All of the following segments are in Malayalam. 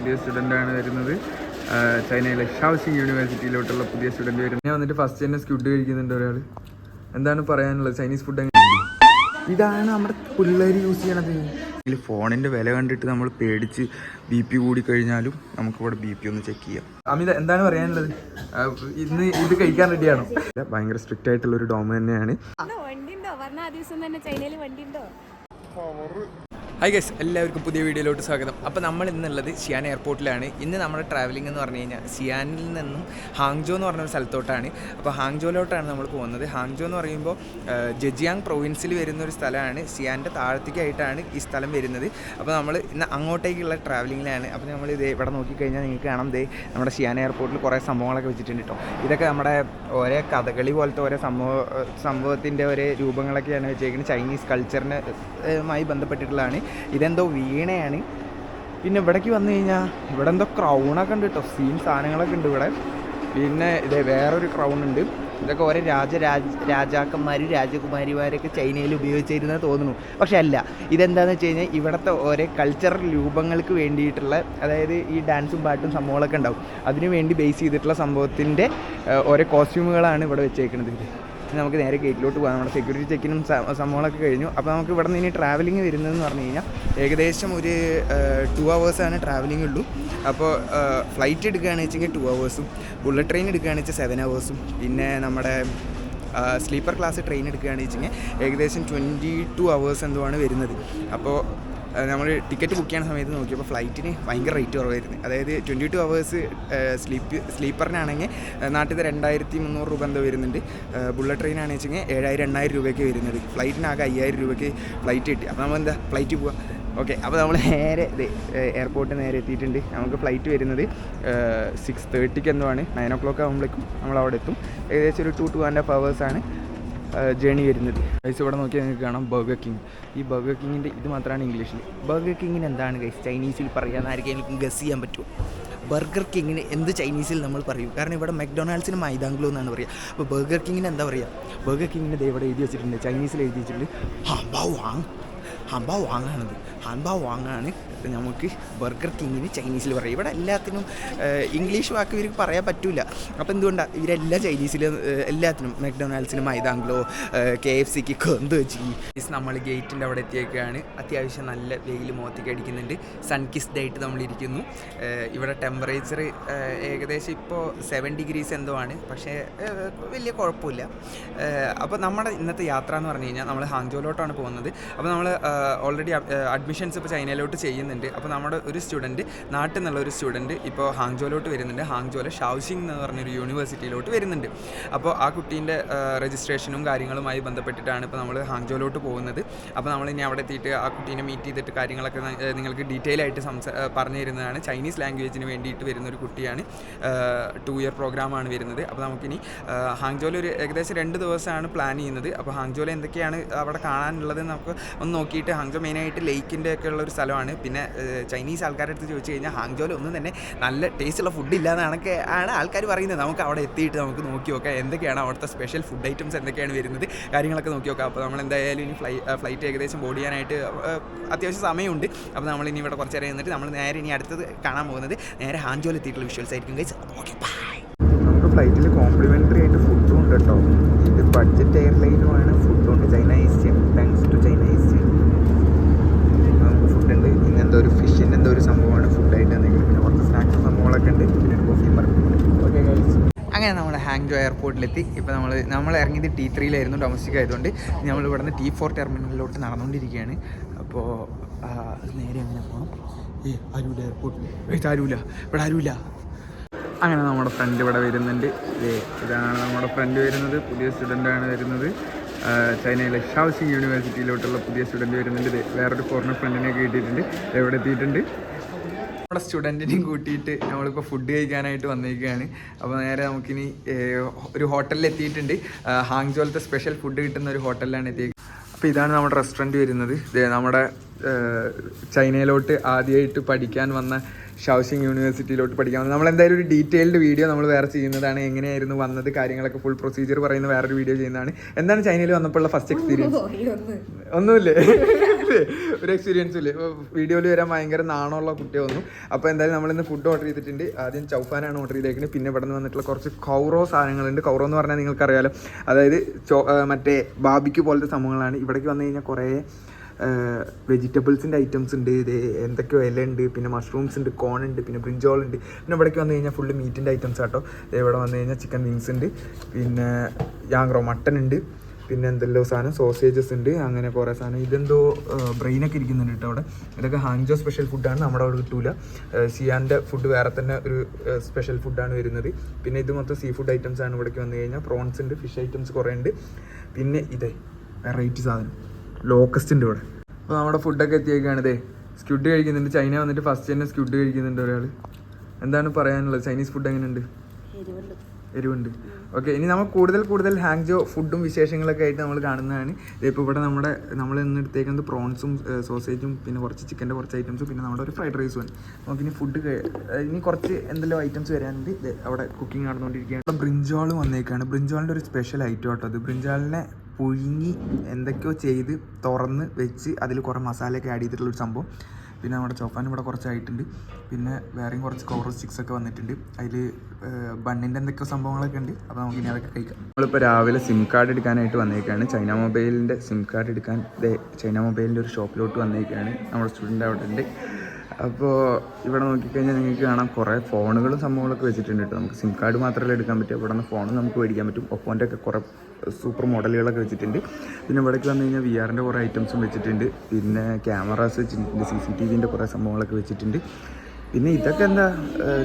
പുതിയ സ്റ്റുഡൻ്റാണ് വരുന്നത്. ചൈനയിലെ ഷാവ്സിങ് യൂണിവേഴ്സിറ്റിയിലോട്ടുള്ള പുതിയ സ്റ്റുഡൻറ്റ് വരുന്നത്. ഞാൻ വന്നിട്ട് ഫസ്റ്റ് തന്നെ ഫുഡ് കഴിക്കുന്നുണ്ട് ഒരാൾ. എന്താണ് പറയാനുള്ളത്? ചൈനീസ് ഫുഡ് ഇതാണ് നമ്മുടെ പിള്ളേർ യൂസ് ചെയ്യണത്. ഇതിൽ ഫോണിൻ്റെ വില കണ്ടിട്ട് നമ്മൾ പേടിച്ച് BP കൂടി കഴിഞ്ഞാലും നമുക്കിവിടെ BP ഒന്ന് ചെക്ക് ചെയ്യാം. അമിത, എന്താണ് പറയാനുള്ളത്? ഇന്ന് ഇത് കഴിക്കാൻ റെഡിയാണോ? ഭയങ്കര സ്ട്രിക്റ്റ് ആയിട്ടുള്ള ഒരു ഡോം തന്നെയാണ്. ഹായ് ഗൈസ്, എല്ലാവർക്കും പുതിയ വീഡിയോയിലോട്ട് സ്വാഗതം. അപ്പോൾ നമ്മൾ ഇന്നുള്ളത് ഷിയാൻ എയർപോർട്ടിലാണ്. ഇന്ന് നമ്മുടെ ട്രാവലിംഗ് എന്ന് പറഞ്ഞു കഴിഞ്ഞാൽ ഷിയാനിൽ നിന്നും ഹാങ്ജോ എന്ന് പറഞ്ഞൊരു സ്ഥലത്തോട്ടാണ്. അപ്പോൾ ഹാങ്ജോയിലോട്ടാണ് നമ്മൾ പോകുന്നത്. ഹാങ്ജോ എന്ന് പറയുമ്പോൾ ജെജിയാങ് പ്രൊവിൻസിൽ വരുന്നൊരു സ്ഥലമാണ്. ഷിയാൻ്റെ താഴത്തേക്കായിട്ടാണ് ഈ സ്ഥലം വരുന്നത്. അപ്പോൾ നമ്മൾ ഇന്ന് അങ്ങോട്ടേക്കുള്ള ട്രാവലിങ്ങിലാണ്. അപ്പോൾ നമ്മൾ ഇത് ഇവിടെ നോക്കിക്കഴിഞ്ഞാൽ നിങ്ങൾക്ക് കാണാം, നമ്മുടെ ഷിയാൻ എയർപോർട്ടിൽ കുറേ സംഭവങ്ങളൊക്കെ വെച്ചിട്ടുണ്ട് കേട്ടോ. ഇതൊക്കെ നമ്മുടെ ഓരോ കഥകളി പോലത്തെ ഓരോ സംഭവത്തിൻ്റെ ഓരോ രൂപങ്ങളൊക്കെയാണ് വെച്ചേക്കുന്നത്. ചൈനീസ് കൾച്ചറിനുമായി ബന്ധപ്പെട്ടിട്ടുള്ളതാണ്. ഇതെന്തോ വീണയാണ്. പിന്നെ ഇവിടേക്ക് വന്നു കഴിഞ്ഞാൽ ഇവിടെ എന്തോ ക്രൗണൊക്കെ ഉണ്ട് കേട്ടോ. സാധനങ്ങളൊക്കെ ഉണ്ട് ഇവിടെ. പിന്നെ ഇതേ വേറൊരു ക്രൗൺ ഉണ്ട്. ഇതൊക്കെ ഓരോ രാജാക്കന്മാരും രാജകുമാരിമാരൊക്കെ ചൈനയിൽ ഉപയോഗിച്ചിരുന്നത് തോന്നുന്നു. പക്ഷെ അല്ല, ഇതെന്താണെന്ന് വെച്ച് കഴിഞ്ഞാൽ ഇവിടുത്തെ ഓരോ കൾച്ചറൽ രൂപങ്ങൾക്ക് വേണ്ടിയിട്ടുള്ള, അതായത് ഈ ഡാൻസും പാട്ടും സംഭവങ്ങളൊക്കെ ഉണ്ടാവും, അതിനു വേണ്ടി ബേസ് ചെയ്തിട്ടുള്ള സംഭവത്തിൻ്റെ ഓരോ കോസ്റ്റ്യൂമുകളാണ് ഇവിടെ വെച്ചേക്കുന്നത്. നമുക്ക് നേരെ ഗേറ്റിലോട്ട് പോകാം. നമ്മുടെ സെക്യൂരിറ്റി ചെക്കിനും സംഭവങ്ങളൊക്കെ കഴിഞ്ഞു. അപ്പോൾ നമുക്ക് ഇവിടെ നിന്ന് ഇനി ട്രാവലിംഗ് വരുന്നതെന്ന് പറഞ്ഞു കഴിഞ്ഞാൽ ഏകദേശം ഒരു 2 hours ട്രാവലിംഗ് ഉള്ളൂ. അപ്പോൾ ഫ്ലൈറ്റ് എടുക്കുകയാണെന്ന് വെച്ചെങ്കിൽ 2 hours, ബുള്ളറ്റ് ട്രെയിൻ എടുക്കുകയാണെന്ന് വെച്ചാൽ 7 hours, പിന്നെ നമ്മുടെ സ്ലീപ്പർ ക്ലാസ് ട്രെയിൻ എടുക്കുകയാണെന്ന് വെച്ചെങ്കിൽ ഏകദേശം 22 hours എന്തോ ആണ് വരുന്നത്. അപ്പോൾ നമ്മൾ ടിക്കറ്റ് ബുക്ക് ചെയ്യുന്ന സമയത്ത് നോക്കിയപ്പോൾ ഫ്ലൈറ്റിന് ഭയങ്കര റേറ്റ് കുറവായിരുന്നു. അതായത് 22 hours സ്ലീപ്പറിനാണെങ്കിൽ നാട്ടിൽ 2300 രൂപ എന്തോ വരുന്നുണ്ട്. ബുള്ളറ്റ് ട്രെയിനാണെന്ന് വെച്ചെങ്കിൽ 7000-8000 രൂപയ്ക്ക് വരുന്നത്. ഫ്ലൈറ്റിനാകെ 5000 രൂപയ്ക്ക് ഫ്ലൈറ്റ് കിട്ടി. അപ്പോൾ നമ്മൾ എന്താ ഫ്ലൈറ്റ് പോവാം. ഓക്കെ, അപ്പോൾ നമ്മൾ നേരെ എയർപോർട്ടിൽ നേരെ എത്തിയിട്ടുണ്ട്. നമുക്ക് ഫ്ലൈറ്റ് വരുന്നത് 6:30 എന്തോ ആണ്. 9 o'clock ആകുമ്പോഴേക്കും നമ്മളവിടെ എത്തും. ഏകദേശം ഒരു 2-2.5 hours ജേണി വരുന്നത്. ഗൈസ്, ഇവിടെ നോക്കിയാൽ നിങ്ങൾക്ക് കാണാം ബർഗർ കിങ്. ഈ ബർഗർ കിങ്ങിൻ്റെ ഇത് മാത്രമാണ് ഇംഗ്ലീഷിൽ. ബർഗർ കിങ്ങിന് എന്താണ് ഗൈസ് ചൈനീസിൽ പറയാമെന്ന് ആർക്കെങ്കിലും ഗസ് ചെയ്യാൻ പറ്റുമോ? ബർഗർ കിങ്ങിന് എന്ത് ചൈനീസിൽ നമ്മൾ പറയും? കാരണം ഇവിടെ മെക്ഡൊണാൾഡ്സിന് മൈദാംഗ്ലോ എന്നാണ് പറയുക. അപ്പോൾ ബർഗർ കിങ്ങിന് എന്താ പറയുക? ബർഗർ കിങ്ങിന് ഇവിടെ എഴുതി വെച്ചിട്ടുണ്ട്, ചൈനീസിൽ എഴുതി വെച്ചിട്ടുണ്ട് ഹംബാ വാങ്ങാണത്. ഹംബാ വാങ്ങാണ് നമുക്ക് ബർഗർ കിങ്ങിന് ചൈനീസിൽ പറയും. ഇവിടെ എല്ലാത്തിനും ഇംഗ്ലീഷ് വാക്ക് ഇവർക്ക് പറയാൻ പറ്റില്ല. അപ്പോൾ എന്തുകൊണ്ടാണ് ഇവരെല്ലാം ചൈനീസിൽ എല്ലാത്തിനും മെക്ഡൊണാൾഡ്സിന് മൈദാംഗ്ലോ, KFCക്ക് കൊന്തുവച്ചി. നമ്മൾ ഗേറ്റിൻ്റെ അവിടെ എത്തിയേക്കാണ്. അത്യാവശ്യം നല്ല വെയിൽ മുഖത്തേക്ക് അടിക്കുന്നുണ്ട്. സൺകിസ്ഡ് ആയിട്ട് നമ്മളിരിക്കുന്നു. ഇവിടെ ടെമ്പറേച്ചർ ഏകദേശം ഇപ്പോൾ 7 degrees എന്തോ ആണ്. പക്ഷേ വലിയ കുഴപ്പമില്ല. അപ്പോൾ നമ്മുടെ ഇന്നത്തെ യാത്ര എന്ന് പറഞ്ഞു കഴിഞ്ഞാൽ നമ്മൾ ഹാങ്ജോയിലോട്ടാണ് പോകുന്നത്. അപ്പോൾ നമ്മൾ ഓൾറെഡി അഡ്മിഷൻസ് ഇപ്പോൾ ചൈനയിലോട്ട് ചെയ്യുന്നുണ്ട്. അപ്പോൾ നമ്മുടെ ഒരു സ്റ്റുഡൻറ്റ്, നാട്ടിൽ നിന്നുള്ള ഒരു സ്റ്റുഡൻറ്റ് ഇപ്പോൾ ഹാങ്ജോയിലോട്ട് വരുന്നുണ്ട്. ഹാങ്ജോയിലെ ഷാവ്സിങ് എന്ന് പറഞ്ഞൊരു യൂണിവേഴ്സിറ്റിയിലോട്ട് വരുന്നുണ്ട്. അപ്പോൾ ആ കുട്ടീൻ്റെ രജിസ്ട്രേഷനും കാര്യങ്ങളുമായി ബന്ധപ്പെട്ടിട്ടാണ് ഇപ്പോൾ നമ്മൾ ഹാങ്ജോയിലോട്ട് പോകുന്നത്. അപ്പോൾ നമ്മളിനി അവിടെ എത്തിയിട്ട് ആ കുട്ടീനെ മീറ്റ് ചെയ്തിട്ട് കാര്യങ്ങളൊക്കെ നിങ്ങൾക്ക് ഡീറ്റെയിൽ ആയിട്ട് പറഞ്ഞു തരുന്നതാണ്. ചൈനീസ് ലാംഗ്വേജിന് വേണ്ടിയിട്ട് വരുന്നൊരു കുട്ടിയാണ്. 2 year പ്രോഗ്രാമാണ് വരുന്നത്. അപ്പോൾ നമുക്കിനി ഹാങ്ജോയിൽ ഒരു ഏകദേശം 2 ദിവസമാണ് പ്ലാൻ ചെയ്യുന്നത്. അപ്പോൾ ഹാങ്ജോയിൽ എന്തൊക്കെയാണ് അവിടെ കാണാനുള്ളത് നമുക്ക് ഒന്ന് നോക്കിയിട്ട്. ഹാങ്ജോ മെയിനായിട്ട് ലേക്കിൻ്റെ ഒക്കെ ഉള്ളൊരു സ്ഥലമാണ്. പിന്നെ ചൈനീസ് ആൾക്കാരുടെ അടുത്ത് ചോദിച്ചു കഴിഞ്ഞാൽ ഹാങ്ജോയിൽ ഒന്നും തന്നെ നല്ല ടേസ്റ്റുള്ള ഫുഡ് ഇല്ലാന്നൊക്കെ ആണ് ആൾക്കാർ പറയുന്നത്. നമുക്ക് അവിടെ എത്തിയിട്ട് നമുക്ക് നോക്കി നോക്കാം എന്തൊക്കെയാണ് അവിടുത്തെ സ്പെഷ്യൽ ഫുഡ് ഐറ്റംസ് എന്തൊക്കെയാണ് വരുന്നത്, കാര്യങ്ങളൊക്കെ നോക്കി നോക്കാം. അപ്പോൾ നമ്മൾ എന്തായാലും ഇനി ഫ്ലൈറ്റ് ഏകദേശം ബോർഡ് ചെയ്യാനായിട്ട് അത്യാവശ്യം സമയമുണ്ട്. അപ്പോൾ നമ്മളിനി ഇവിടെ കുറച്ച് നേരം ഇരുന്നിട്ട് നമ്മൾ നേരെ ഇനി അടുത്തത് കാണാൻ പോകുന്നത് നേരെ ഹാങ്ജോയിൽ എത്തിയിട്ടുള്ള വിഷ്വൽസ് ആയിരിക്കും ഗൈസ്. Okay, by. നമുക്ക് ഫ്ലൈറ്റിൽ കോംപ്ലിമെൻ്ററി ആയിട്ട് ഫുഡും ഉണ്ട് കേട്ടോ. ഇത് ബഡ്ജറ്റ് എയർലൈനുമാണ്. ഫുഡുണ്ട്, ചൈനീസ് താങ്ക്സ് ടു ചൈനീസ്. നമുക്ക് ഫുഡുണ്ട്. ഇങ്ങനത്തെ ഒരു ഫിഷിൻ്റെ എന്തോ ഒരു സംഭവമാണ് ഫുഡായിട്ട് എന്തെങ്കിലും. പിന്നെ കുറച്ച് സ്നാക്സും സംഭവങ്ങളൊക്കെ ഉണ്ട്. പിന്നെ ഒരു കോഫി പറഞ്ഞു. ഓക്കെ ഗൈസ്, അങ്ങനെ നമ്മൾ ഹാങ്ജോ എയർപോർട്ടിലെത്തി. ഇപ്പോൾ നമ്മൾ ഇറങ്ങിയത് T3 ഡൊമസ്റ്റിക് ആയതുകൊണ്ട് നമ്മൾ ഇവിടെ നിന്ന് T4 ടെർമിനലിലോട്ട് നടന്നുകൊണ്ടിരിക്കുകയാണ്. അപ്പോൾ നേരെ അങ്ങനെ പോകണം. ആരുമില്ല എയർപോർട്ടിൽ. ഇവിടെ ആരുമില്ല. അങ്ങനെ നമ്മുടെ ഫ്രണ്ട് ഇവിടെ വരുന്നുണ്ട്. ഇതാണ് നമ്മുടെ ഫ്രണ്ട് വരുന്നത്. പുതിയ സ്റ്റുഡൻ്റാണ് വരുന്നത്. ചൈനയിലെ ഷാവ്സിങ് യൂണിവേഴ്സിറ്റിയിലോട്ടുള്ള പുതിയ സ്റ്റുഡൻറ്റ് വരുന്നുണ്ട്. വേറൊരു ഫോറിനർ ഫ്രണ്ടിനെ കിട്ടിയിട്ടുണ്ട്. എവിടെ എത്തിയിട്ടുണ്ട്. നമ്മുടെ സ്റ്റുഡൻറ്റിനെയും കൂട്ടിയിട്ട് നമ്മളിപ്പോൾ ഫുഡ് കഴിക്കാനായിട്ട് വന്നിരിക്കുകയാണ്. അപ്പോൾ നേരെ നമുക്കിനി ഒരു ഹോട്ടലിൽ എത്തിയിട്ടുണ്ട്. ഹാങ്ജോയിലത്തെ സ്പെഷ്യൽ ഫുഡ് കിട്ടുന്ന ഒരു ഹോട്ടലിലാണ് എത്തിയത്. അപ്പോൾ ഇതാണ് നമ്മുടെ റെസ്റ്റോറൻറ്റ് വരുന്നത്. നമ്മുടെ ചൈനയിലോട്ട് ആദ്യമായിട്ട് പഠിക്കാൻ വന്ന ഷാവ്സിങ് യൂണിവേഴ്സിറ്റിയിലോട്ട് പഠിക്കാൻ വന്നത്. നമ്മളെന്തായാലും ഒരു ഡീറ്റെയിൽഡ് വീഡിയോ നമ്മൾ വേറെ ചെയ്യുന്നതാണ്. എങ്ങനെയായിരുന്നു വന്നത്, കാര്യങ്ങളൊക്കെ ഫുൾ പ്രൊസീജിയർ പറയുന്ന വേറൊരു വീഡിയോ ചെയ്യുന്നതാണ്. എന്താണ് ചൈനയിൽ വന്നപ്പോഴുള്ള ഫസ്റ്റ് എക്സ്പീരിയൻസ്? ഒന്നുമില്ലേ? ഒരു എക്സ്പീരിയൻസും ഇല്ല. വീഡിയോയിൽ വരാൻ ഭയങ്കര നാണമുള്ള കുട്ടിയൊന്നും. അപ്പോൾ എന്തായാലും നമ്മളിന്ന് ഫുഡ് ഓർഡർ ചെയ്തിട്ടുണ്ട്. ആദ്യം ചൗഫാനാണ് ഓർഡർ ചെയ്തേക്കുന്നത്. പിന്നെ ഇവിടെ നിന്ന് വന്നിട്ടുള്ള കുറച്ച് കൗറോ സാധനങ്ങളുണ്ട്. കൗറോ എന്ന് പറഞ്ഞാൽ നിങ്ങൾക്കറിയാലോ, അതായത് മറ്റേ ബാബിക്ക് പോലത്തെ സംഭവങ്ങളാണ്. ഇവിടേക്ക് വന്നു കഴിഞ്ഞാൽ കുറേ വെജിറ്റബിൾസിൻ്റെ ഐറ്റംസ് ഉണ്ട്. ഇത് എന്തൊക്കെയോ ഇല ഉണ്ട്, പിന്നെ മഷ്റൂംസ് ഉണ്ട്, കോൺ ഉണ്ട്, പിന്നെ ബ്രിഞ്ചോൾ ഉണ്ട്. പിന്നെ ഇവിടേക്ക് വന്നു കഴിഞ്ഞാൽ ഫുള്ള് മീറ്റിൻ്റെ ഐറ്റംസ് ആട്ടോ. ഇവിടെ വന്നു കഴിഞ്ഞാൽ ചിക്കൻ വിങ്സ് ഉണ്ട്, പിന്നെ യാങ്ക്രോ മട്ടൻ ഉണ്ട്, പിന്നെ എന്തെല്ലോ സാധനം സോസേജസ് ഉണ്ട്, അങ്ങനെ കുറേ സാധനം. ഇതെന്തോ ബ്രെയിനൊക്കെ ഇരിക്കുന്നുണ്ട് കേട്ടോ അവിടെ. ഇതൊക്കെ ഹാങ്ജോ സ്പെഷ്യൽ ഫുഡാണ്, നമ്മുടെ അവിടെ കിട്ടൂല. സിയാൻ്റെ ഫുഡ് വേറെ തന്നെ ഒരു സ്പെഷ്യൽ ഫുഡാണ് വരുന്നത്. പിന്നെ ഇത് മൊത്തം സീ ഫുഡ് ഐറ്റംസ് ആണ്. ഇവിടേക്ക് വന്നു കഴിഞ്ഞാൽ പ്രോൺസ് ഉണ്ട്, ഫിഷ് ഐറ്റംസ് കുറേ ഉണ്ട്. പിന്നെ ഇതേ വെറൈറ്റി സാധനം ലോക്കസ്റ്റ് ഉണ്ട് ഇവിടെ. അപ്പോൾ നമ്മുടെ ഫുഡൊക്കെ എത്തിയേക്കാണ്. ഇതേ സ്ക്യൂഡ് കഴിക്കുന്നുണ്ട്. ചൈന വന്നിട്ട് ഫസ്റ്റ് തന്നെ സ്ക്യൂഡ് കഴിക്കുന്നുണ്ട് ഒരാൾ. എന്താണ് പറയാനുള്ളത്? ചൈനീസ് ഫുഡ് എങ്ങനെയുണ്ട്? എരിവുണ്ട്. ഓക്കെ, ഇനി നമ്മൾ കൂടുതൽ ഹാങ്ജോ ഫുഡും വിശേഷങ്ങളൊക്കെ ആയിട്ട് നമ്മൾ കാണുന്നതാണ്. ഇപ്പോൾ ഇവിടെ നമ്മൾ ഇന്ന് എടുത്തേക്കുന്നത് പ്രോൺസും സോസേജും പിന്നെ കുറച്ച് ചിക്കൻ്റെ കുറച്ച് ഐറ്റംസും പിന്നെ നമ്മുടെ ഒരു ഫ്രൈഡ് റൈസുമാണ്. നമുക്കിനി ഫുഡ് ഇനി കുറച്ച് എന്തെല്ലോ ഐറ്റംസ് വരാനുണ്ട്. അവിടെ കുക്കിംഗ് നടന്നുകൊണ്ടിരിക്കുകയാണ്. അപ്പോൾ ബ്രിഞ്ചോൾ വന്നേക്കാണ്. ബ്രിഞ്ചോളിൻ്റെ ഒരു സ്പെഷ്യൽ ഐറ്റം കേട്ടോ അത്. ബ്രിഞ്ചാളിനെ പുഴുങ്ങി എന്തൊക്കെയോ ചെയ്ത് തുറന്ന് വെച്ച് അതിൽ കുറേ മസാലയൊക്കെ ആഡ് ചെയ്തിട്ടുള്ളൊരു സംഭവം. പിന്നെ നമ്മുടെ ചോഫാൻ ഇവിടെ കുറച്ചായിട്ടുണ്ട്. പിന്നെ വേറെയും കുറച്ച് കൗറോ സ്റ്റിക്സൊക്കെ വന്നിട്ടുണ്ട്. അതിൽ ബണ്ണിൻ്റെ എന്തൊക്കെയോ സംഭവങ്ങളൊക്കെ ഉണ്ട്. അപ്പോൾ നമുക്ക് ഇനി അതൊക്കെ കഴിക്കാം. നമ്മളിപ്പോൾ രാവിലെ സിം കാർഡ് എടുക്കാനായിട്ട് വന്നേക്കാണ്. ചൈന മൊബൈലിൻ്റെ സിം കാർഡ് എടുക്കാൻ ചൈന മൊബൈലിൻ്റെ ഒരു ഷോപ്പിലോട്ട് വന്നേക്കാണ്. നമ്മുടെ സ്റ്റുഡൻ്റ് അവിടെ ഉണ്ട്. അപ്പോൾ ഇവിടെ നോക്കിക്കഴിഞ്ഞാൽ നിങ്ങൾക്ക് കാണാം കുറേ ഫോണുകളും സംഭവങ്ങളൊക്കെ വെച്ചിട്ടുണ്ട് കേട്ടോ. നമുക്ക് സിം കാർഡ് മാത്രമല്ല എടുക്കാൻ പറ്റും, ഇവിടെ നിന്ന് ഫോൺ നമുക്ക് മേടിക്കാൻ പറ്റും. ഒപ്പോൻ്റെ ഒക്കെ കുറേ സൂപ്പർ മോഡലുകളൊക്കെ വെച്ചിട്ടുണ്ട്. പിന്നെ ഇവിടേക്ക് വന്നു കഴിഞ്ഞാൽ VR-ൻ്റെ കുറേ ഐറ്റംസും വെച്ചിട്ടുണ്ട്. പിന്നെ ക്യാമറാസ് വെച്ചിട്ടുണ്ട്, CCTV-ൻ്റെ കുറേ സംഭവങ്ങളൊക്കെ വെച്ചിട്ടുണ്ട്. പിന്നെ ഇതൊക്കെ എന്താ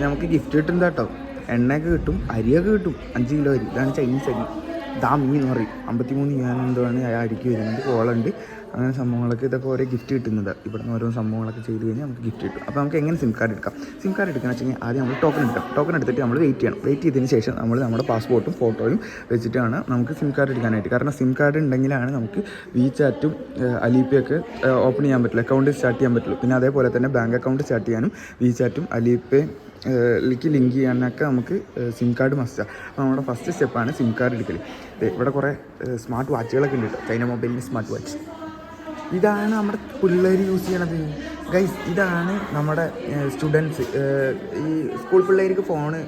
നമുക്ക് ഗിഫ്റ്റ് കിട്ടുന്നത് കേട്ടോ. എണ്ണയൊക്കെ കിട്ടും, അരിയൊക്കെ കിട്ടും. 5 കിലോ അരി. ഇതാണ് ചൈനീസ് അരി. ദാമി എന്ന് പറയും. 53 യാൻ എന്തോ ആണ് അരിക്ക് വരുന്നത്. കോളുണ്ട്, അങ്ങനെ സംഭവങ്ങളൊക്കെ. ഇതൊക്കെ ഓരോ ഗിഫ്റ്റ് കിട്ടുന്നത്. ഇവിടെ നിന്ന് ഓരോ സംഭവങ്ങളൊക്കെ ചെയ്ത് കഴിഞ്ഞാൽ നമുക്ക് ഗിഫ്റ്റ് കിട്ടും. അപ്പോൾ നമുക്ക് എങ്ങനെ സിം കാർഡ് എടുക്കാം? സിം കാർഡ് എടുക്കാന്ന് വെച്ച് കഴിഞ്ഞാൽ ആദ്യം നമ്മൾ ടോക്കൺ എടുക്കാം. ടോക്കൺ എടുത്തിട്ട് നമ്മൾ വെയിറ്റ് ചെയ്യണം. വെയിറ്റ് ചെയ്തതിന് ശേഷം നമ്മൾ നമ്മുടെ പാസ്പോർട്ടും ഫോട്ടോയും വെച്ചിട്ടാണ് നമുക്ക് സിം കാർഡ് എടുക്കാനായിട്ട്. കാരണം സിം കാർഡ് ഉണ്ടെങ്കിലാണ് നമുക്ക് WeChat-ഉം അലീപ്പയൊക്കെ ഓപ്പൺ ചെയ്യാൻ പറ്റുള്ളൂ, അക്കൗണ്ട് സ്റ്റാർട്ട് ചെയ്യാൻ പറ്റുള്ളൂ. പിന്നെ അതേപോലെ തന്നെ ബാങ്ക് അക്കൗണ്ട് സ്റ്റാർട്ട് ചെയ്യാനും WeChat-ഉം അലീപ്പയും ലിങ്ക് ചെയ്യാനൊക്കെ നമുക്ക് സിം കാർഡ് മസ്റ്റാണ്. അപ്പോൾ നമ്മുടെ ഫസ്റ്റ് സ്റ്റെപ്പാണ് സിം കാർഡ് എടുക്കൽ. ഇവിടെ കുറേ സ്മാർട്ട് വാച്ചുകളൊക്കെ ഉണ്ട് കേട്ടോ. ചൈന മൊബൈലിന് സ്മാർട്ട് വാച്ച്. ഇതാണ് നമ്മുടെ പിള്ളേർ യൂസ് ചെയ്യണത് ഗൈസ്. ഇതാണ് നമ്മുടെ സ്റ്റുഡൻസ്. ഈ സ്കൂൾ പിള്ളേർക്ക് ഫോണ്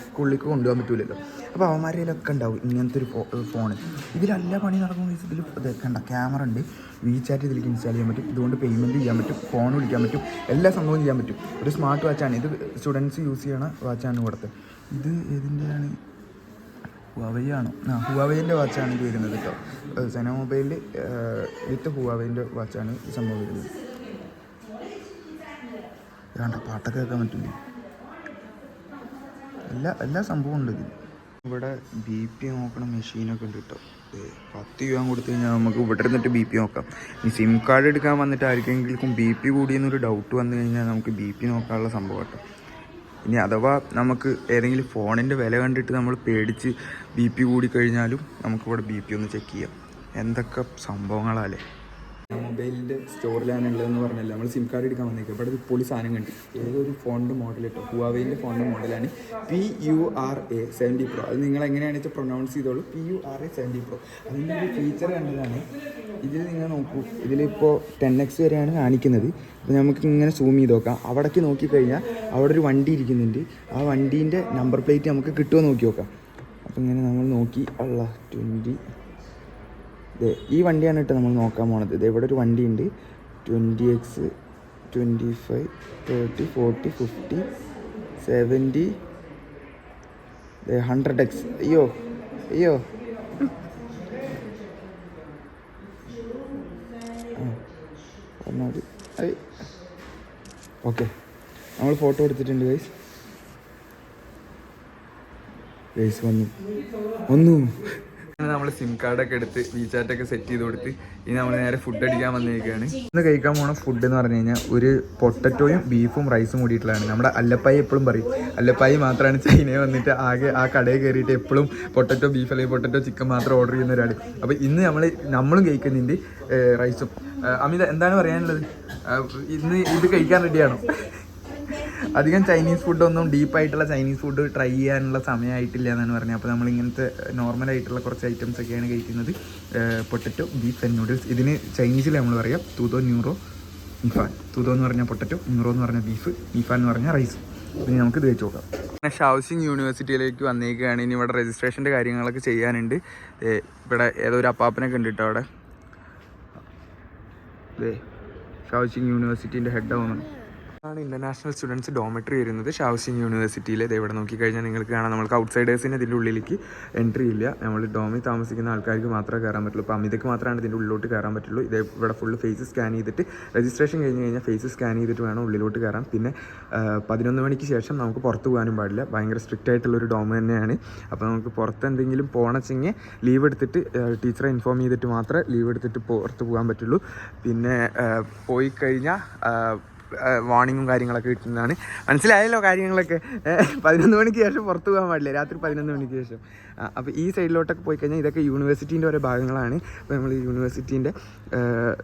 സ്കൂളിലേക്ക് കൊണ്ടുപോകാൻ പറ്റില്ലല്ലോ. അപ്പോൾ അവന്മാരിലൊക്കെ ഉണ്ടാവും ഇങ്ങനത്തെ ഒരു ഫോണ്. ഇതിലല്ല പണി നടക്കും. ഇതിൽ കണ്ട ക്യാമറ ഉണ്ട്, WeChat ഇതിലേക്ക് ഇൻസ്റ്റാൾ ചെയ്യാൻ പറ്റും. ഇതുകൊണ്ട് പേയ്മെൻറ്റ് ചെയ്യാൻ പറ്റും, ഫോൺ വിളിക്കാൻ പറ്റും, എല്ലാ സംഭവവും ചെയ്യാൻ പറ്റും. ഒരു സ്മാർട്ട് വാച്ചാണ് ഇത്. സ്റ്റുഡൻസ് യൂസ് ചെയ്യണ വാച്ചാണ് ഇവിടുത്തെ. ഇത് ഏതിൻ്റെയാണ്? ഹുവാവൈയാണോ? ഹുവാവൈൻ്റെ വാച്ചാണ് ഇത് വരുന്നത് കേട്ടോ. ചൈന മൊബൈലിൽ വിത്ത് ഹുവാവൈൻ്റെ വാച്ചാണ് ഈ സംഭവം വരുന്നത്. വേണ്ട പാട്ടൊക്കെ കേൾക്കാൻ പറ്റില്ലേ? എല്ലാ സംഭവവും ഉണ്ട് ഇതിൽ. ഇവിടെ BP നോക്കണ മെഷീനൊക്കെ ഉണ്ട് കേട്ടോ. 10 രൂപ കൊടുത്തു കഴിഞ്ഞാൽ നമുക്ക് ഇവിടെ ഇരുന്നിട്ട് BP നോക്കാം. ഈ സിം കാർഡ് എടുക്കാൻ വന്നിട്ട് ആർക്കെങ്കിലും BP കൂടിയെന്നൊരു ഡൗട്ട് വന്നു കഴിഞ്ഞാൽ നമുക്ക് BP നോക്കാനുള്ള സംഭവം കേട്ടോ. ഇനി അഥവാ നമുക്ക് ഏതെങ്കിലും ഫോണിൻ്റെ വില കണ്ടിട്ട് നമ്മൾ പേടിച്ച് BP കൂടിക്കഴിഞ്ഞാലും നമുക്കിവിടെ BP ഒന്ന് ചെക്ക് ചെയ്യാം. എന്തൊക്കെ സംഭവങ്ങളല്ലേ. മൊബൈലിൻ്റെ സ്റ്റോറിലാണുള്ളതെന്ന് പറഞ്ഞല്ലോ. നമ്മൾ സിം കാർഡ് എടുക്കാൻ വന്നേക്കും. ഇവിടെ ഒരു പൊളി സാധനം കണ്ടു. ഏതൊരു ഫോണിൻ്റെ മോഡൽ കേട്ടോ. ഹുവാവൈൻ്റെ ഫോണിൻ്റെ മോഡലാണ് PURA 70 Pro. അത് നിങ്ങൾ എങ്ങനെയാണെന്ന് വെച്ചാൽ പ്രൊനൗൺസ് ചെയ്തോളൂ. PURA 70 Pro. അതിൻ്റെ ഒരു ഫീച്ചർ കണ്ടതാണ്. ഇതിൽ നിങ്ങൾ നോക്കൂ, ഇതിലിപ്പോൾ 10x വരെയാണ് കാണിക്കുന്നത്. അപ്പോൾ നമുക്ക് ഇങ്ങനെ സൂം ചെയ്ത് നോക്കാം. അവിടേക്ക് നോക്കിക്കഴിഞ്ഞാൽ അവിടെ ഒരു വണ്ടി ഇരിക്കുന്നുണ്ട്. ആ വണ്ടീൻ്റെ നമ്പർ പ്ലേറ്റ് നമുക്ക് കിട്ടുമോ നോക്കി നോക്കാം. അപ്പോൾ ഇങ്ങനെ നമ്മൾ നോക്കി 20 ഈ വണ്ടിയാണ് കേട്ടോ നമ്മൾ നോക്കാൻ പോണത്. ഇവിടെ ഒരു വണ്ടിയുണ്ട്. 20x 25 30 40 50 70 100x. അയ്യോ പറഞ്ഞാൽ ഓക്കെ. നമ്മൾ ഫോട്ടോ എടുത്തിട്ടുണ്ട് ഗൈസ്. വന്നു. നമ്മൾ സിം കാർഡൊക്കെ എടുത്ത് WeChat ഒക്കെ സെറ്റ് ചെയ്ത് കൊടുത്ത് ഇനി നമ്മൾ നേരെ ഫുഡ് അടിക്കാൻ വന്നിരിക്കുകയാണ്. ഇന്ന് കഴിക്കാൻ പോണ ഫുഡ് എന്ന് പറഞ്ഞു കഴിഞ്ഞാൽ ഒരു പൊട്ടറ്റോയും ബീഫും റൈസും കൂടിയിട്ടുള്ളതാണ്. നമ്മുടെ അല്ലപ്പായി എപ്പോഴും പറയും, അല്ലപ്പായി മാത്രമാണ് ചൈനയിൽ വന്നിട്ട് ആകെ ആ കടയിൽ കയറിയിട്ട് എപ്പോഴും പൊട്ടറ്റോ ബീഫ് അല്ലെങ്കിൽ പൊട്ടറ്റോ ചിക്കൻ മാത്രം ഓർഡർ ചെയ്യുന്ന ഒരാൾ. അപ്പോൾ ഇന്ന് നമ്മളും കഴിക്കുന്നുണ്ട് റൈസും. അമിത എന്താണ് പറയാനുള്ളത്? ഇന്ന് ഇത് കഴിക്കാൻ റെഡിയാണോ? അധികം ചൈനീസ് ഫുഡൊന്നും ഡീപ്പായിട്ടുള്ള ചൈനീസ് ഫുഡ് ട്രൈ ചെയ്യാനുള്ള സമയമായിട്ടില്ല എന്നാണ് പറഞ്ഞത്. അപ്പോൾ നമ്മൾ ഇങ്ങനത്തെ നോർമലായിട്ടുള്ള കുറച്ച് ഐറ്റംസ് ഒക്കെയാണ് കഴിക്കുന്നത്. Potato, beef and noodles. ഇതിന് ചൈനീസിൽ നമ്മൾ പറയാം തൂതോ ന്യൂറോ നിഫാൻ. തൂതോ എന്ന് പറഞ്ഞാൽ പൊട്ടറ്റോ, ന്യൂറോ എന്ന് പറഞ്ഞാൽ ബീഫ്, നിഫാൻ എന്ന് പറഞ്ഞാൽ റൈസ്. ഇനി നമുക്ക് ഇത് വെച്ച് നോക്കാം. ഷൗസിങ് യൂണിവേഴ്സിറ്റിയിലേക്ക് വന്നേക്കുകയാണ്. ഇനി ഇവിടെ രജിസ്ട്രേഷൻ്റെ കാര്യങ്ങളൊക്കെ ചെയ്യാനുണ്ട്. ഇവിടെ ഏതോ ഒരു അപ്പാപ്പനൊക്കെ ഉണ്ട് കേട്ടോ അവിടെ. ഷൗസിങ് യൂണിവേഴ്സിറ്റീൻ്റെ ഹെഡ് ആവുന്നു ആണ് ഇൻ്റർനാഷണൽ സ്റ്റുഡൻസ് ഡോമെട്രി വരുന്നത് ഷൗസിങ് യൂണിവേഴ്സിറ്റിയിൽ. ഇവിടെ നോക്കിക്കഴിഞ്ഞാൽ നിങ്ങൾക്ക് കാണാം, നമ്മൾക്ക് ഔട്ട്സൈഡേഴ്സിന് ഇതിൻ്റെ ഉള്ളിലേക്ക് എൻട്രി ഇല്ല. നമ്മൾ ഡോമിൽ താമസിക്കുന്ന ആൾക്കാർക്ക് മാത്രമേ കയറാൻ പറ്റുള്ളൂ. അപ്പോൾ അമിതക്ക് മാത്രമാണ് ഇതിൻ്റെ ഉള്ളിലോട്ട് കയറാൻ പറ്റുള്ളൂ. ഇത് ഇവിടെ ഫുള്ള് ഫേസ് സ്കാൻ ചെയ്തിട്ട് രജിസ്ട്രേഷൻ കഴിഞ്ഞ് കഴിഞ്ഞാൽ ഫേസ് സ്കാൻ ചെയ്തിട്ട് വേണം ഉള്ളിലോട്ട് കയറാൻ. പിന്നെ 11 മണിക്ക് ശേഷം നമുക്ക് പുറത്ത് പോകാനും പാടില്ല. ഭയങ്കര സ്ട്രിക്റ്റ് ആയിട്ടുള്ളൊരു ഡോം തന്നെയാണ്. അപ്പോൾ നമുക്ക് പുറത്ത് എന്തെങ്കിലും പോകണമെങ്കിൽ ലീവ് എടുത്തിട്ട് ടീച്ചറെ ഇൻഫോം ചെയ്തിട്ട് മാത്രമേ ലീവ് എടുത്തിട്ട് പുറത്ത് പോകാൻ പറ്റുള്ളൂ. പിന്നെ പോയി കഴിഞ്ഞാൽ വാർണിങ്ങും കാര്യങ്ങളൊക്കെ കിട്ടുന്നതാണ്. മനസ്സിലായല്ലോ കാര്യങ്ങളൊക്കെ. 11 മണിക്ക് ശേഷം പുറത്ത് പോകാൻ പാടില്ല, രാത്രി 11 മണിക്ക് ശേഷം. അപ്പോൾ ഈ സൈഡിലോട്ടൊക്കെ പോയി കഴിഞ്ഞാൽ ഇതൊക്കെ യൂണിവേഴ്സിറ്റീൻ്റെ ഓരോ ഭാഗങ്ങളാണ്. അപ്പോൾ നമ്മൾ യൂണിവേഴ്സിറ്റീൻ്റെ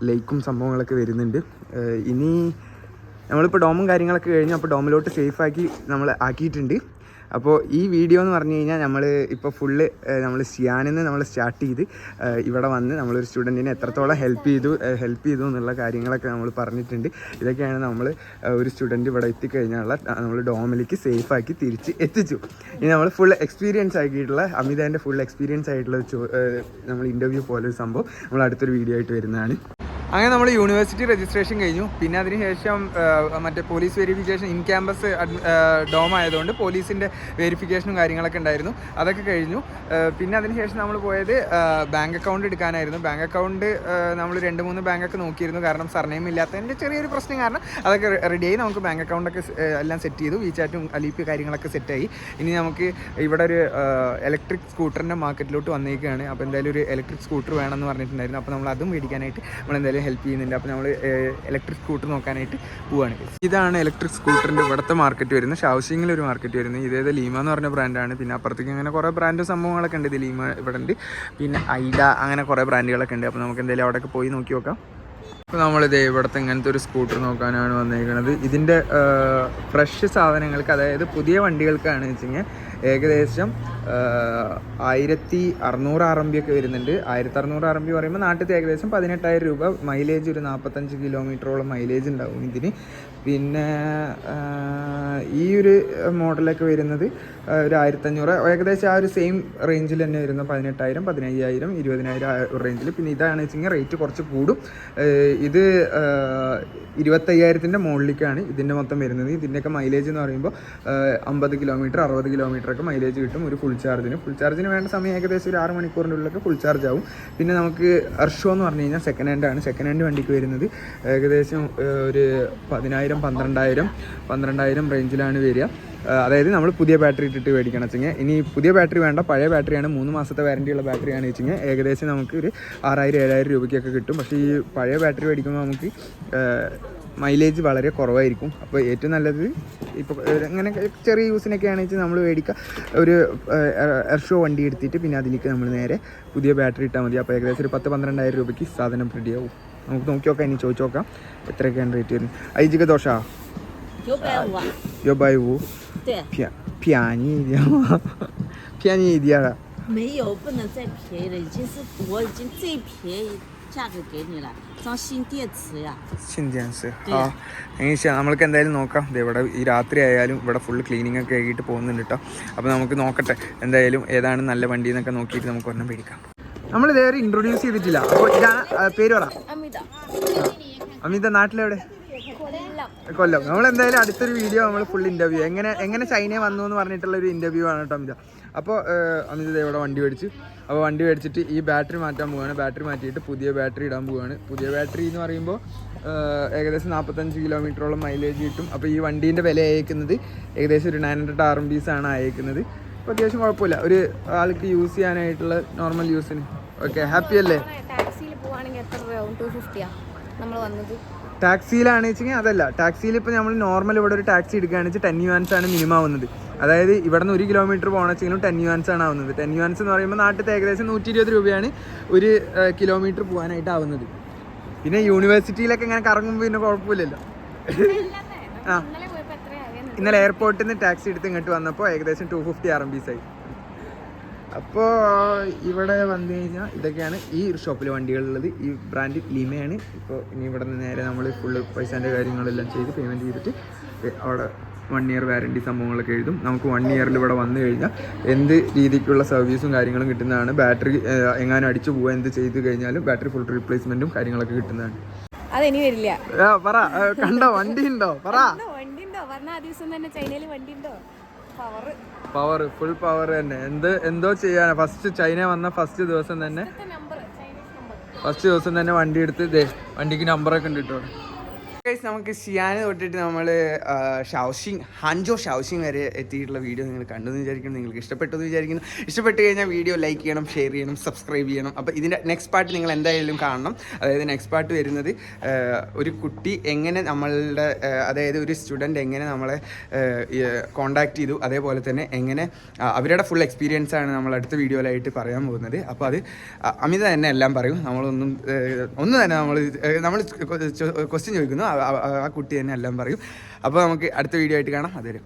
ലേക്കും സംഭവങ്ങളൊക്കെ വരുന്നുണ്ട്. ഇനി നമ്മളിപ്പോൾ ഡോമും കാര്യങ്ങളൊക്കെ കഴിഞ്ഞു. അപ്പോൾ ഡോമിലോട്ട് സേഫാക്കി നമ്മൾ ആക്കിയിട്ടുണ്ട്. അപ്പോൾ ഈ വീഡിയോ എന്ന് പറഞ്ഞു കഴിഞ്ഞാൽ നമ്മൾ ഇപ്പോൾ ഫുള്ള് നമ്മൾ ഷിയാനിൽ നിന്ന് നമ്മൾ സ്റ്റാർട്ട് ചെയ്ത് ഇവിടെ വന്ന് നമ്മളൊരു സ്റ്റുഡൻറ്റിനെ എത്രത്തോളം ഹെൽപ്പ് ചെയ്തു എന്നുള്ള കാര്യങ്ങളൊക്കെ നമ്മൾ പറഞ്ഞിട്ടുണ്ട്. ഇതൊക്കെയാണ് നമ്മൾ ഒരു സ്റ്റുഡൻറ്റ് ഇവിടെ എത്തിക്കഴിഞ്ഞാലുള്ള നമ്മൾ ഡോമിലേക്ക് സേഫാക്കി തിരിച്ച് എത്തിച്ചു. ഇനി നമ്മൾ ഫുൾ എക്സ്പീരിയൻസ് ആക്കിയിട്ടുള്ള അമിതേൻ്റെ ഫുൾ എക്സ്പീരിയൻസ് ആയിട്ടുള്ള നമ്മൾ ഇൻ്റർവ്യൂ പോലൊരു സംഭവം നമ്മൾ അടുത്തൊരു വീഡിയോ ആയിട്ട് വരുന്നതാണ്. അങ്ങനെ നമ്മൾ യൂണിവേഴ്സിറ്റി രജിസ്ട്രേഷൻ കഴിഞ്ഞു. പിന്നെ അതിനുശേഷം മറ്റേ police verification, in campus dorm ആയതുകൊണ്ട് പോലീസിൻ്റെ വെരിഫിക്കേഷനും കാര്യങ്ങളൊക്കെ ഉണ്ടായിരുന്നു. അതൊക്കെ കഴിഞ്ഞു. പിന്നെ അതിനുശേഷം നമ്മൾ പോയത് ബാങ്ക് അക്കൗണ്ട് എടുക്കാനായിരുന്നു. ബാങ്ക് അക്കൗണ്ട് നമ്മൾ 2-3 ബാങ്കൊക്കെ നോക്കിയിരുന്നു. കാരണം സർനെയിം ഇല്ലാത്തതിൻ്റെ ചെറിയൊരു പ്രശ്നം കാരണം അതൊക്കെ റെഡിയായി. നമുക്ക് ബാങ്ക് അക്കൗണ്ടൊക്കെ എല്ലാം സെറ്റ് ചെയ്തു. വീചാറ്റും അലീപ്പ് കാര്യങ്ങളൊക്കെ സെറ്റായി. ഇനി നമുക്ക് ഇവിടെ ഒരു ഇലക്ട്രിക് സ്കൂട്ടറിൻ്റെ മാർക്കറ്റിലോട്ട് വന്നേക്കുകയാണ്. അപ്പോൾ എന്തായാലും ഒരു ഇലക്ട്രിക് സ്കൂട്ടർ വേണമെന്ന് പറഞ്ഞിട്ടുണ്ടായിരുന്നു. അപ്പോൾ നമ്മൾ അതും മേടിക്കാനായിട്ട് നമ്മളെന്തായാലും ഹെൽപ്പ് ചെയ്യുന്നുണ്ട്. അപ്പോൾ നമ്മൾ ഇലക്ട്രിക് സ്കൂട്ടർ നോക്കാനായിട്ട് പോവുകയാണ്. ഇതാണ് ഇലക്ട്രിക് സ്കൂട്ടറിൻ്റെ ഇവിടുത്തെ മാർക്കറ്റ് വരുന്നത്. ഷൗസിങ്ങിലൊരു മാർക്കറ്റ് വരുന്നത്. ഇതേത് ലീമ എന്ന് പറഞ്ഞ ബ്രാൻഡാണ്. പിന്നെ അപ്പുറത്തേക്ക് അങ്ങനെ കുറേ ബ്രാൻഡ് സംഭവങ്ങളൊക്കെ ഉണ്ട്. ഇത് ലീമ ഇവിടെ ഉണ്ട്. പിന്നെ ഐഡ, അങ്ങനെ കുറേ ബ്രാൻഡുകളൊക്കെ ഉണ്ട്. അപ്പോൾ നമുക്ക് എന്തായാലും അവിടെയൊക്കെ പോയി നോക്കി നോക്കാം. അപ്പോൾ നമ്മളിത് ഇവിടുത്തെ ഇങ്ങനത്തെ ഒരു സ്കൂട്ടർ നോക്കാനാണ് വന്നിരിക്കുന്നത്. ഇതിൻ്റെ ഫ്രഷ് സാധനങ്ങൾക്ക്, അതായത് പുതിയ വണ്ടികൾക്കാണ് വെച്ചെങ്കിൽ ഏകദേശം 1600 RMB ഒക്കെ വരുന്നുണ്ട്. 1600 RMB പറയുമ്പോൾ നാട്ടിലത്തെ ഏകദേശം 18,000 രൂപ. മൈലേജ് ഒരു 45 കിലോമീറ്ററോളം മൈലേജ് ഉണ്ടാവും ഇതിന്. പിന്നെ ഈ ഒരു മോഡലൊക്കെ വരുന്നത് ഒരു 1500, ഏകദേശം ആ ഒരു സെയിം റേഞ്ചിൽ തന്നെ വരുന്ന 18,000, 15,000, 20,000 റേഞ്ചിൽ. പിന്നെ ഇതാണ് വെച്ചെങ്കിൽ റേറ്റ് കുറച്ച് കൂടും. ഇത് 25,000-ൻ്റെ മുകളിലേക്കാണ് ഇതിൻ്റെ മൊത്തം വരുന്നത്. ഇതിൻ്റെയൊക്കെ മൈലേജ് എന്ന് പറയുമ്പോൾ 50 കിലോമീറ്റർ, 60 കിലോമീറ്ററൊക്കെ മൈലേജ് കിട്ടും ഒരു ഫുൾ ചാർജിന്. ഫുൾ ചാർജിന് വേണ്ട സമയം ഏകദേശം ഒരു 6 മണിക്കൂറിൻ്റെ ഉള്ളിലൊക്കെ ഫുൾ ചാർജ് ആവും. പിന്നെ നമുക്ക് അർഷോ എന്ന് പറഞ്ഞു കഴിഞ്ഞാൽ സെക്കൻഡ് ഹാൻഡ് ആണ്. സെക്കൻഡ് ഹാൻഡ് വണ്ടിക്ക് വരുന്നത് ഏകദേശം ഒരു 10,000, 12,000 റേഞ്ചിലാണ് വരിക. അതായത് നമ്മൾ പുതിയ ബാറ്ററി ഇട്ടിട്ട് മേടിക്കണം വെച്ചെങ്കിൽ. ഇനി പുതിയ ബാറ്ററി വേണ്ട, പഴയ ബാറ്ററിയാണ്, 3 മാസത്തെ വാറൻറ്റിയുള്ള ബാറ്ററിയാണ് വെച്ചെങ്കിൽ ഏകദേശം നമുക്ക് ഒരു 6,000-7,000 രൂപയ്ക്കൊക്കെ കിട്ടും. പക്ഷേ ഈ പഴയ ബാറ്ററി മേടിക്കുമ്പോൾ നമുക്ക് മൈലേജ് വളരെ കുറവായിരിക്കും. അപ്പോൾ ഏറ്റവും നല്ലത് ഇപ്പോൾ അങ്ങനെ ചെറിയ യൂസിനൊക്കെയാണ് വെച്ചാൽ നമ്മൾ മേടിക്കുക ഒരു എർഷോ വണ്ടി എടുത്തിട്ട് പിന്നെ അതിലേക്ക് നമ്മൾ നേരെ പുതിയ ബാറ്ററി ഇട്ടാൽ മതി. അപ്പോൾ ഏകദേശം ഒരു 10-12,000 രൂപയ്ക്ക് സാധനം റെഡിയാവും. നമുക്ക് നോക്കി നോക്കാം, ഇനി ചോദിച്ചു നോക്കാം എത്രയൊക്കെയാണ് റേറ്റ് വരുന്നത്. ഐജിക്ക് ദോശ 950，对，便宜一点吗？便宜一点了。没有，不能再便宜了，我已经最便宜价格给你了，装新电池呀。新电池ആ നമ്മൾക്ക് എന്തായാലും നോക്കാം. ഇവിടെ ഈ രാത്രി ആയാലും ഇവിടെ ഫുള്ള് ക്ലീനിങ് ഒക്കെ ആയിട്ട് പോകുന്നുണ്ട് കേട്ടോ. അപ്പോൾ നമുക്ക് നോക്കട്ടെ എന്തായാലും ഏതാണ് നല്ല വണ്ടി എന്നൊക്കെ നോക്കിയിട്ട് നമുക്ക് ഒരെണ്ണം മേടിക്കാം. നമ്മൾ ഇതേവരെ ഇൻട്രൊഡ്യൂസ് ചെയ്തിട്ടില്ല. അപ്പോൾ ഇതാണ് പേര് പറ. അമിത നാട്ടിലെവിടെ? കൊല്ലം. നമ്മളെന്തായാലും അടുത്തൊരു വീഡിയോ നമ്മൾ ഫുൾ ഇൻ്റർവ്യൂ എങ്ങനെ ചൈനയെ വന്നു എന്ന് പറഞ്ഞിട്ടുള്ളൊരു ഇൻ്റർവ്യൂ ആണ് കേട്ടോ അമിത. അപ്പോൾ അമിത ഇവിടെ വണ്ടി മേടിച്ചു. അപ്പോൾ വണ്ടി മേടിച്ചിട്ട് ഈ ബാറ്ററി മാറ്റാൻ പോവുകയാണ്. ബാറ്ററി മാറ്റിയിട്ട് പുതിയ ബാറ്ററി ഇടാൻ പോവുകയാണ്. പുതിയ ബാറ്ററി എന്ന് പറയുമ്പോൾ ഏകദേശം 45 കിലോമീറ്ററോളം മൈലേജ് കിട്ടും. അപ്പോൾ ഈ വണ്ടീൻ്റെ വില അയക്കുന്നത് ഏകദേശം ഒരു 900 RMB ആണ് അയക്കുന്നത്. അപ്പോൾ അത്യാവശ്യം കുഴപ്പമില്ല, ഒരു ആൾക്ക് യൂസ് ചെയ്യാനായിട്ടുള്ള നോർമൽ യൂസിന്. ഓക്കെ, ഹാപ്പി അല്ലേ? ടാക്സിയിൽ പോവാണെങ്കിൽ എത്ര രൂപയാവും? 250 നമ്മൾ വന്നത്. ടാക്സിയിലാണ് വെച്ചെങ്കിൽ അതല്ല, ടാക്സിയിൽ ഇപ്പോൾ നമ്മൾ നോർമൽ ഇവിടെ ഒരു ടാക്സി എടുക്കുകയാണെന്ന് വെച്ചാൽ 10 യുവാൻസ് ആണ് മിനിമം ആവുന്നത്. അതായത് ഇവിടെ നിന്ന് 1 കിലോമീറ്റർ പോകണമെങ്കിലും 10 യുവാൻസ് ആണ് ആവുന്നത്. 10 യുവാൻസ് എന്ന് പറയുമ്പോൾ നാട്ടിൽ ഏകദേശം 120 രൂപയാണ് ഒരു കിലോമീറ്റർ പോകാനായിട്ട് ആവുന്നത്. പിന്നെ യൂണിവേഴ്സിറ്റിയിലൊക്കെ ഇങ്ങനെ കറങ്ങുമ്പോൾ പിന്നെ കുഴപ്പമില്ലല്ലോ. ആ ഇന്നലെ എയർപോർട്ടിൽ നിന്ന് ടാക്സി എടുത്ത് ഇങ്ങോട്ട് വന്നപ്പോൾ ഏകദേശം 250 RMB ആയി. അപ്പോൾ ഇവിടെ വന്നു കഴിഞ്ഞാൽ ഇതൊക്കെയാണ് ഈ ഷോപ്പിൽ വണ്ടികളുള്ളത്. ഈ ബ്രാൻഡ് ലിമയാണ്. ഇപ്പോൾ ഇനി ഇവിടെ നിന്ന് നേരെ നമ്മൾ ഫുള്ള് പൈസേൻ്റെ കാര്യങ്ങളെല്ലാം ചെയ്ത് പേയ്മെൻറ്റ് ചെയ്തിട്ട് അവിടെ 1 ഇയർ വാറണ്ടി സംഭവങ്ങളൊക്കെ എഴുതും. നമുക്ക് 1 ഇയറിൽ ഇവിടെ വന്നു കഴിഞ്ഞാൽ എന്ത് രീതിക്കുള്ള സർവീസും കാര്യങ്ങളും കിട്ടുന്നതാണ്. ബാറ്ററി എങ്ങാനും അടിച്ചു പോവുക എന്ത് ചെയ്ത് കഴിഞ്ഞാലും ബാറ്ററി ഫുൾ റീപ്ലേസ്മെൻറ്റും കാര്യങ്ങളൊക്കെ കിട്ടുന്നതാണ്. അതെനി വരില്ല. പറ, കണ്ടോ വണ്ടി ഉണ്ടോ? പറ, വണ്ടി ഉണ്ടോ? പറഞ്ഞ ആ ദിവസം തന്നെ ചൈനയിൽ വണ്ടി ഉണ്ടോ? പവർ ഫുൾ പവർ തന്നെ. എന്തോ ചെയ്യാനാ. ഫസ്റ്റ് ചൈന വന്ന ഫസ്റ്റ് ദിവസം തന്നെ വണ്ടി എടുത്ത് വണ്ടിക്ക് നമ്പറൊക്കെ ഉണ്ട് കേട്ടോ. നമുക്ക് ഷിയാന് തൊട്ടിട്ട് നമ്മൾ ഹാൻജോ ഷൗഷിങ് വരെ എത്തിയിട്ടുള്ള വീഡിയോ നിങ്ങൾ കണ്ടെന്ന് വിചാരിക്കുന്നു. നിങ്ങൾക്ക് ഇഷ്ടപ്പെട്ടെന്ന് വിചാരിക്കുന്നു. ഇഷ്ടപ്പെട്ട് കഴിഞ്ഞാൽ വീഡിയോ ലൈക്ക് ചെയ്യണം, ഷെയർ ചെയ്യണം, സബ്സ്ക്രൈബ് ചെയ്യണം. അപ്പോൾ ഇതിൻ്റെ നെക്സ്റ്റ് പാർട്ട് നിങ്ങൾ എന്തായാലും കാണണം. അതായത് നെക്സ്റ്റ് പാർട്ട് വരുന്നത് ഒരു കുട്ടി എങ്ങനെ നമ്മളുടെ അതായത് ഒരു സ്റ്റുഡൻറ്റ് എങ്ങനെ നമ്മളെ കോണ്ടാക്ട് ചെയ്തു, അതേപോലെ തന്നെ എങ്ങനെ അവരുടെ ഫുൾ എക്സ്പീരിയൻസ് ആണ് നമ്മൾ അടുത്ത വീഡിയോയിലായിട്ട് പറയാൻ പോകുന്നത്. അപ്പോൾ അത് അമിത തന്നെ എല്ലാം പറയും. ഒന്നും തന്നെ നമ്മൾ ക്വസ്റ്റ്യൻ ചോദിക്കുന്നു, ആ കുട്ടി തന്നെ എല്ലാം പറയും. അപ്പോൾ നമുക്ക് അടുത്ത വീഡിയോ ആയിട്ട് കാണാം. അതുവരെ.